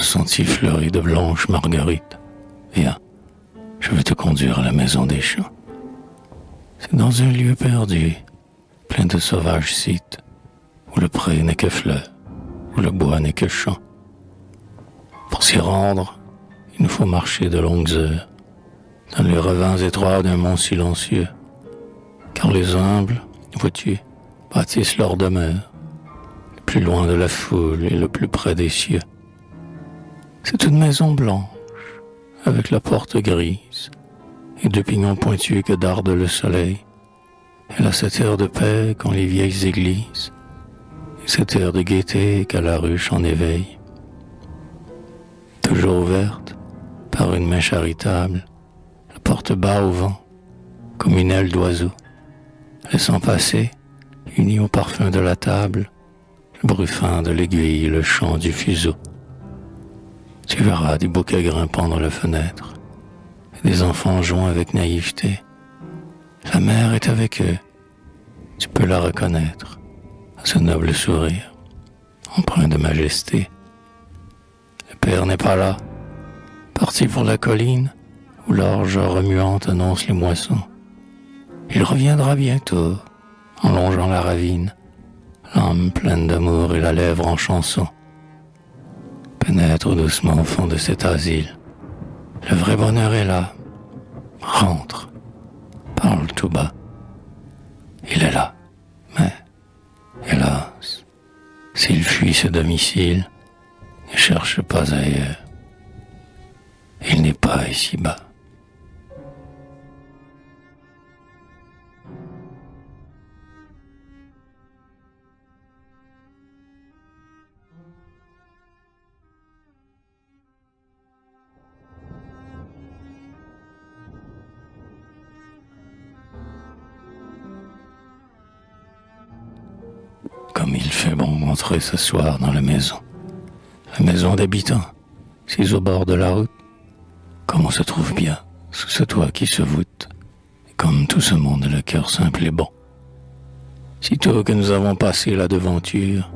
sentier fleuri de blanches marguerites. Viens, je veux te conduire à la maison des champs. C'est dans un lieu perdu, plein de sauvages sites, où le pré n'est que fleur, où le bois n'est que champ. Pour s'y rendre, il nous faut marcher de longues heures, dans les ravins étroits d'un mont silencieux, car les humbles, vois-tu, bâtissent leur demeure, le plus loin de la foule et le plus près des cieux. C'est une maison blanche, avec la porte grise, et deux pignons pointus que darde le soleil. Elle a cette heure de paix qu'ont les vieilles églises, et cette heure de gaieté qu'à la ruche en éveil. Toujours ouverte, par une main charitable, la porte bat au vent, comme une aile d'oiseau, laissant passer, unis au parfum de la table, le bruit fin de l'aiguille et le chant du fuseau. Tu verras des bouquets grimpant dans la fenêtre, et des enfants jouant avec naïveté. La mère est avec eux, tu peux la reconnaître, à ce noble sourire, empreint de majesté. Le père n'est pas là, parti pour la colline, où l'orge remuante annonce les moissons. Il reviendra bientôt, en longeant la ravine, l'âme pleine d'amour et la lèvre en chanson. Pénètre doucement au fond de cet asile. Le vrai bonheur est là. Rentre. Parle tout bas. Il est là. Mais, hélas, s'il fuit ce domicile, ne cherche pas ailleurs. Il n'est pas ici-bas. Comme il fait bon entrer ce soir dans la maison d'habitants, sise au bord de la route, comme on se trouve bien sous ce toit qui se voûte, et comme tout ce monde a le cœur simple et bon. Sitôt que nous avons passé la devanture,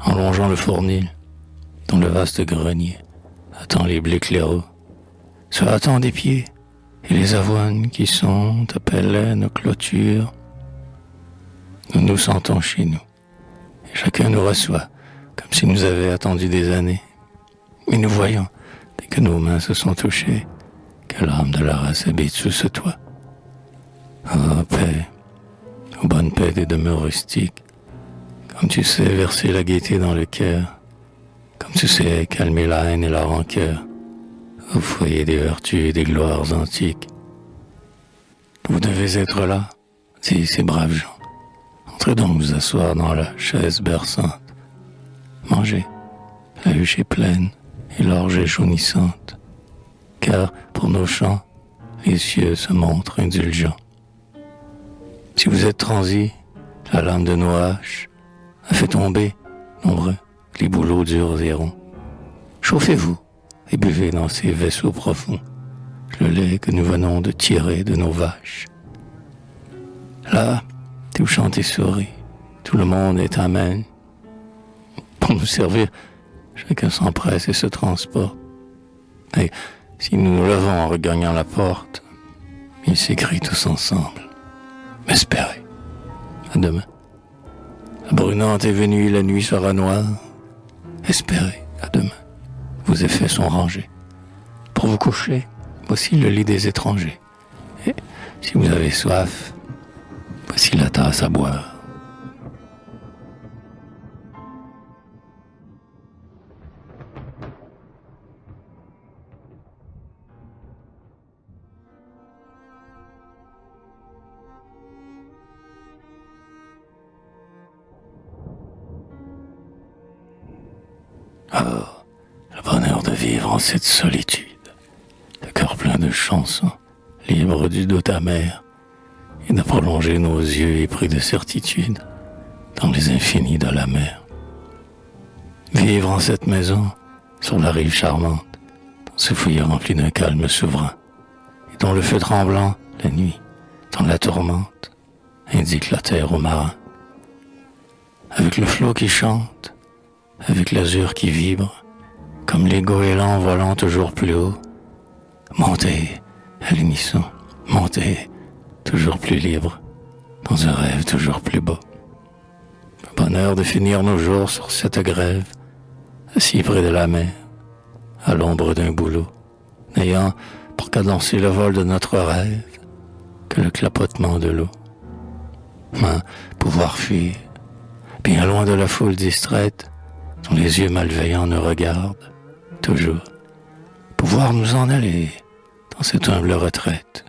en longeant le fournil, dont le vaste grenier attend les blés claireaux, se hâtant des pieds, et les avoines qui sont appelées nos clôtures, nous nous sentons chez nous. Chacun nous reçoit, comme s'il nous avait attendu des années. Mais nous voyons, dès que nos mains se sont touchées, que l'âme de la race habite sous ce toit. Ah, paix, ô bonne paix des demeures rustiques, comme tu sais verser la gaieté dans le cœur, comme tu sais calmer la haine et la rancœur, au foyer des vertus et des gloires antiques. Vous devez être là, dis ces braves gens. Entrez donc vous asseoir dans la chaise berçante. Mangez, la huche est pleine et l'orge est jaunissante, car pour nos chants, les cieux se montrent indulgents. Si vous êtes transis, la lame de nos haches a fait tomber, nombreux, les bouleaux durs et ronds. Chauffez-vous et buvez dans ces vaisseaux profonds le lait que nous venons de tirer de nos vaches. Là, tout chante et sourit, tout le monde est amen. Pour nous servir, chacun s'empresse et se transporte. Et si nous nous levons en regagnant la porte, ils s'écrient tous ensemble. Espérez, à demain. La brunante est venue, la nuit sera noire. Espérez, à demain. Vos effets sont rangés. Pour vous coucher, voici le lit des étrangers. Et si vous avez soif, voici la tasse à boire. Oh, le bonheur de vivre en cette solitude, le cœur plein de chansons, libre du doute amer, et de prolonger nos yeux épris de certitude dans les infinis de la mer. Vivre en cette maison, sur la rive charmante, dans ce fouillis rempli d'un calme souverain, et dont le feu tremblant, la nuit, dans la tourmente, indique la terre aux marins. Avec le flot qui chante, avec l'azur qui vibre, comme les goélands volant toujours plus haut. Monter à l'unisson, monter toujours plus libre, dans un rêve toujours plus beau. Le bonheur de finir nos jours sur cette grève, assis près de la mer, à l'ombre d'un bouleau, n'ayant pour cadencer le vol de notre rêve que le clapotement de l'eau. Mais pouvoir fuir, bien loin de la foule distraite, dont les yeux malveillants nous regardent, toujours. Pouvoir nous en aller dans cette humble retraite,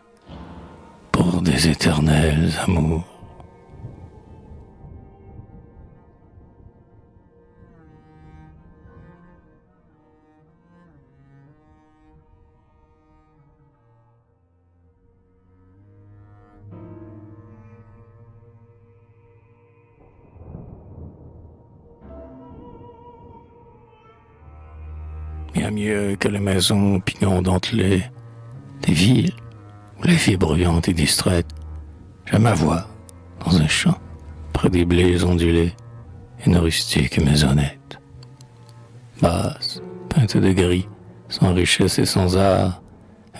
pour des éternels amours. Bien mieux que les maisons pignons dentelées des villes où les filles bruyantes et distraites, j'aime ma voix dans un champ, près des blés ondulés, une rustique maisonnette. Basse, peinte de gris, sans richesse et sans art,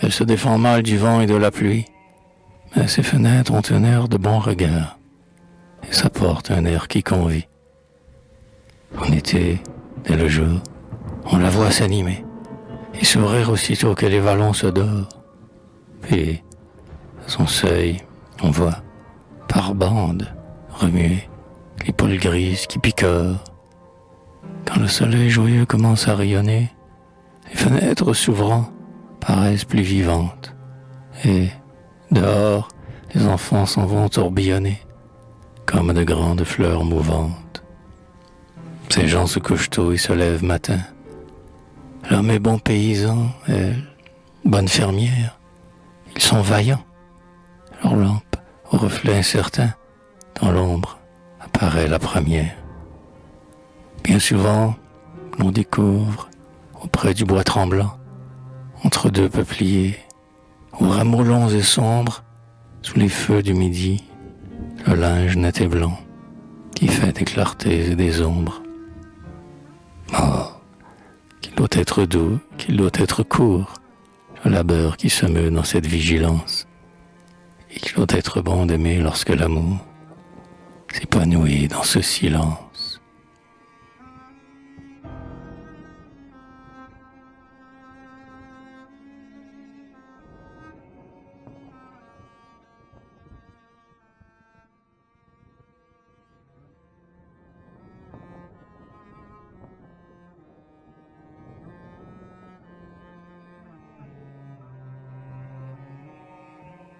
elle se défend mal du vent et de la pluie, mais ses fenêtres ont un air de bon regard, et sa porte un air qui convie. En été, dès le jour, on la voit s'animer et sourire aussitôt que les vallons se dorent. Puis, à son seuil, on voit, par bandes, remuer les poules grises qui picorent. Quand le soleil joyeux commence à rayonner, les fenêtres s'ouvrant paraissent plus vivantes. Et, dehors, les enfants s'en vont tourbillonner, comme de grandes fleurs mouvantes. Ces gens se couchent tôt et se lèvent matin. L'homme est bon paysan, elle, bonne fermière. Ils sont vaillants. Leur lampe, au reflet incertain, dans l'ombre, apparaît la première. Bien souvent, l'on découvre, auprès du bois tremblant, entre deux peupliers, aux rameaux longs et sombres, sous les feux du midi, le linge net et blanc, qui fait des clartés et des ombres. Oh, qu'il doit être doux, qu'il doit être court, le labeur qui se meut dans cette vigilance, et qu'il doit être bon d'aimer lorsque l'amour s'épanouit dans ce silence.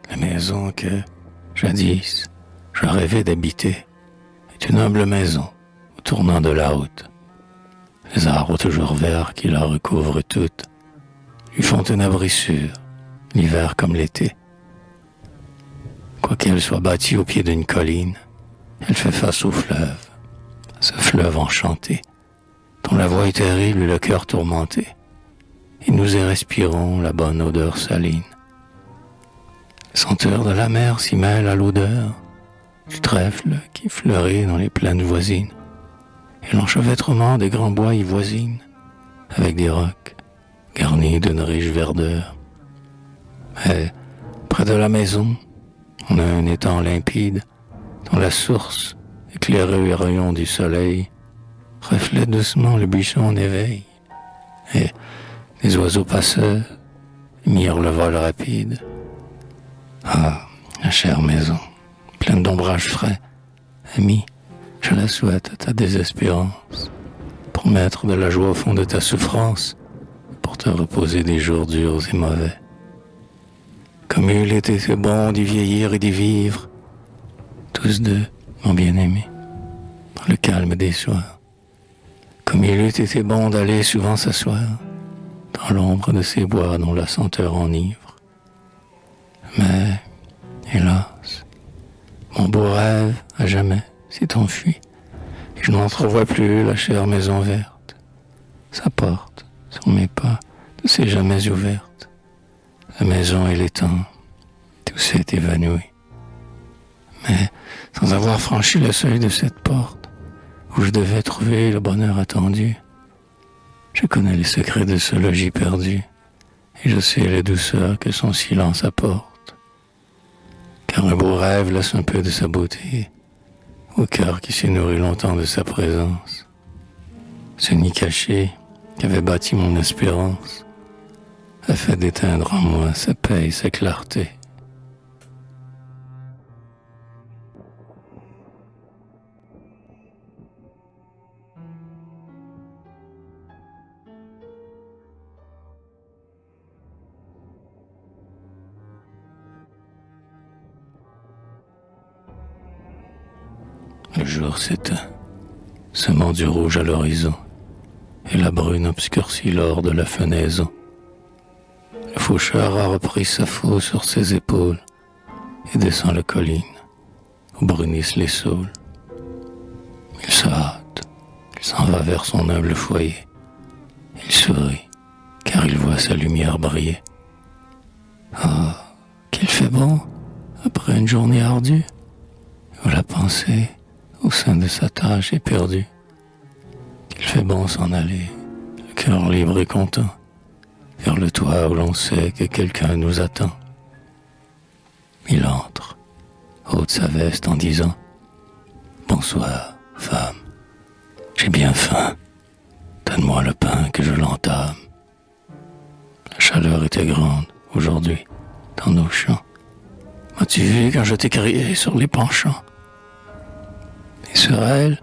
La maison que, jadis, je rêvais d'habiter est une humble maison au tournant de la route. Les arbres toujours verts qui la recouvrent toute lui font un abri sûr, l'hiver comme l'été. Quoiqu'elle soit bâtie au pied d'une colline, elle fait face au fleuve, ce fleuve enchanté, dont la voix est terrible et le cœur tourmenté, et nous y respirons la bonne odeur saline. La senteur de la mer s'y mêle à l'odeur du trèfle qui fleurit dans les plaines voisines, et l'enchevêtrement des grands bois y voisine, avec des rocs garnis d'une riche verdure. Mais près de la maison, on a un étang limpide, dont la source, éclairée aux rayons du soleil, reflète doucement le buisson en éveil, et les oiseaux passeurs mirent le vol rapide. Ah, la chère maison, pleine d'ombrages frais, amie, je la souhaite à ta désespérance, pour mettre de la joie au fond de ta souffrance, pour te reposer des jours durs et mauvais. Comme il était bon d'y vieillir et d'y vivre, tous deux, mon bien-aimé, dans le calme des soirs. Comme il eût été bon d'aller souvent s'asseoir dans l'ombre de ces bois dont la senteur enivre. Mais, hélas, mon beau rêve, à jamais, s'est enfui, et je n'entrevois plus la chère maison verte. Sa porte, sur mes pas, ne s'est jamais ouverte. La maison et l'étang, tout s'est évanoui. Mais, sans avoir franchi le seuil de cette porte, où je devais trouver le bonheur attendu, Je connais les secrets de ce logis perdu, et je sais les douceurs que son silence apporte. Car un beau rêve laisse un peu de sa beauté au cœur qui s'est nourri longtemps de sa présence. Ce nid caché qu'avait bâti mon espérance a fait d'éteindre en moi sa paix et sa clarté. Le jour s'éteint, semant du rouge à l'horizon, et la brune obscurcit l'or de la fenaison. Le faucheur a repris sa faux sur ses épaules et descend la colline où brunissent les saules. Il se hâte, il s'en va vers son humble foyer. Il sourit, car il voit sa lumière briller. Ah, qu'il fait bon après une journée ardue, où la pensée au sein de sa tâche éperdue. Qu'il fait bon s'en aller, le cœur libre et content, vers le toit où l'on sait que quelqu'un nous attend. Il entre, ôte sa veste en disant « Bonsoir, femme, j'ai bien faim, donne-moi le pain que je l'entame. » La chaleur était grande aujourd'hui dans nos champs. M'as-tu vu quand je t'ai crié sur les penchants? Et sur elle,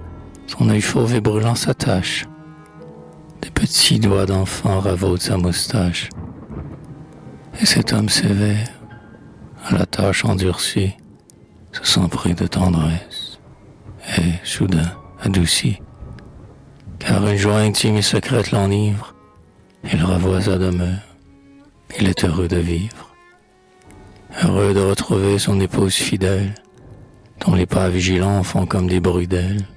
son œil fauve et brûlant s'attache. Des petits doigts d'enfant ravaudent sa moustache. Et cet homme sévère, à la tâche endurcie, se sent pris de tendresse et, soudain, adouci. Car une joie intime et secrète l'enivre. Il revoit sa demeure. Il est heureux de vivre. Heureux de retrouver son épouse fidèle, dont les pas vigilants font comme des bruits d'ailes.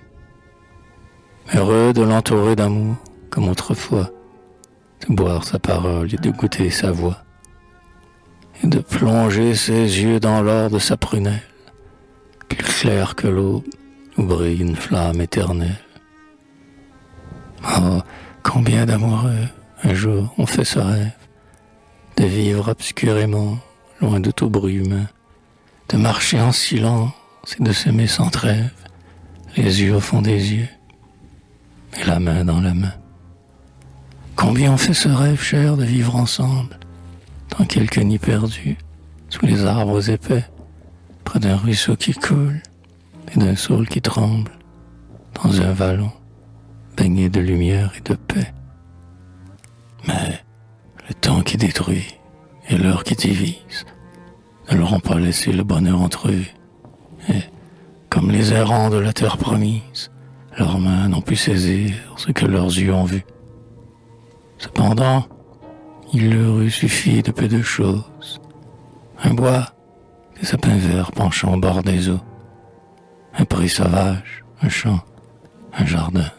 Heureux de l'entourer d'amour, comme autrefois, de boire sa parole et de goûter sa voix, et de plonger ses yeux dans l'or de sa prunelle, plus clair que l'aube où brille une flamme éternelle. Oh, combien d'amoureux, un jour, ont fait ce rêve, de vivre obscurément, loin de tout bruit humain, de marcher en silence et de s'aimer sans trêve, les yeux au fond des yeux, et la main dans la main. Combien ont fait ce rêve cher de vivre ensemble, dans quelques nids perdus, sous les arbres épais, près d'un ruisseau qui coule et d'un saule qui tremble, dans un vallon baigné de lumière et de paix. Mais le temps qui détruit et l'heure qui divise ne leur ont pas laissé le bonheur entrevu. Et, comme les errants de la terre promise, leurs mains n'ont pu saisir ce que leurs yeux ont vu. Cependant, il leur eût suffi de peu de choses. Un bois, des sapins verts penchant au bord des eaux, un pré sauvage, un champ, un jardin,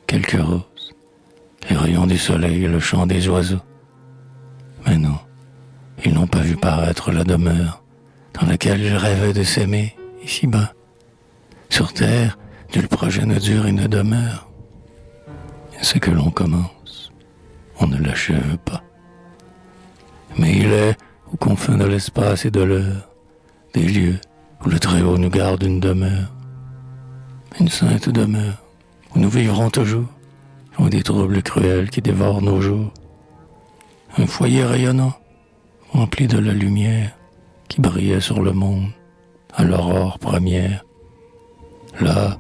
quelques roses, les rayons du soleil et le chant des oiseaux. Mais non, ils n'ont pas vu paraître la demeure dans laquelle ils rêvaient de s'aimer ici-bas. Sur terre, nul projet ne dure et ne demeure. Et ce que l'on commence, on ne l'achève pas. Mais il est aux confins de l'espace et de l'heure, des lieux où le Très-Haut nous garde une demeure. Une sainte demeure où nous vivrons toujours, loin des troubles cruels qui dévorent nos jours. Un foyer rayonnant, rempli de la lumière qui brillait sur le monde à l'aurore première. Là,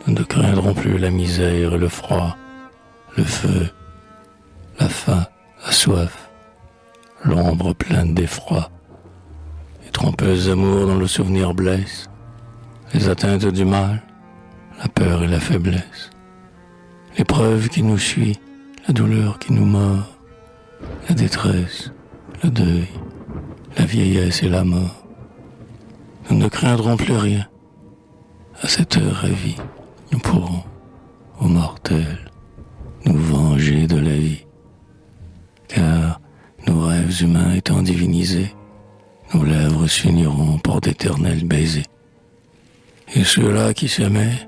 nous ne craindrons plus la misère et le froid, le feu, la faim, la soif, l'ombre pleine d'effroi, les trompeuses amours dont le souvenir blesse, les atteintes du mal, la peur et la faiblesse, l'épreuve qui nous suit, la douleur qui nous mord, la détresse, le deuil, la vieillesse et la mort. Nous ne craindrons plus rien. À cette heure ravie, nous pourrons, ô mortels, nous venger de la vie. Car nos rêves humains étant divinisés, nos lèvres s'uniront pour d'éternels baisers. Et ceux-là qui s'aimaient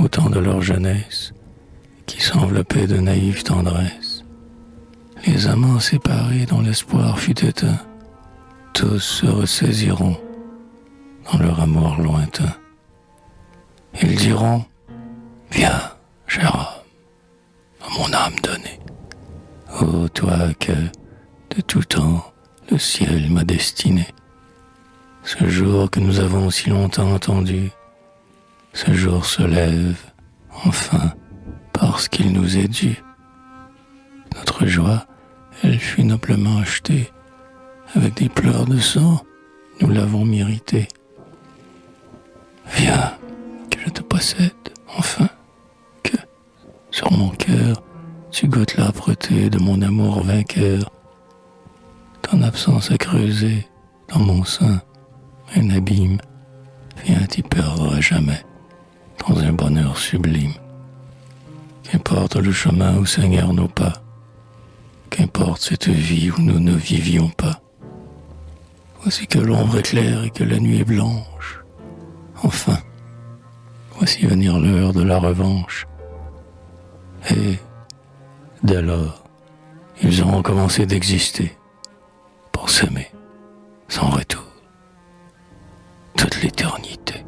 au temps de leur jeunesse, qui s'enveloppaient de naïve tendresse, Les amants séparés dont l'espoir fut éteint, tous se ressaisiront dans leur amour lointain. Ils diront, viens, cher homme, à mon âme donnée. Ô toi que, de tout temps, le ciel m'a destiné. Ce jour que nous avons si longtemps attendu, ce jour se lève, enfin, parce qu'il nous est dû. Notre joie, elle fut noblement achetée. Avec des pleurs de sang, nous l'avons méritée. Viens, que je te possède, enfin, que, sur mon cœur, tu goûtes l'âpreté de mon amour vainqueur. Ton absence a creusé, dans mon sein, un abîme. Viens t'y perdre à jamais, dans un bonheur sublime. Qu'importe le chemin où seignèrent nos pas, qu'importe cette vie où nous ne vivions pas. Voici que l'ombre est claire et que la nuit est blanche. Enfin, voici venir l'heure de la revanche. Et, dès lors, ils auront commencé d'exister pour s'aimer sans retour toute l'éternité.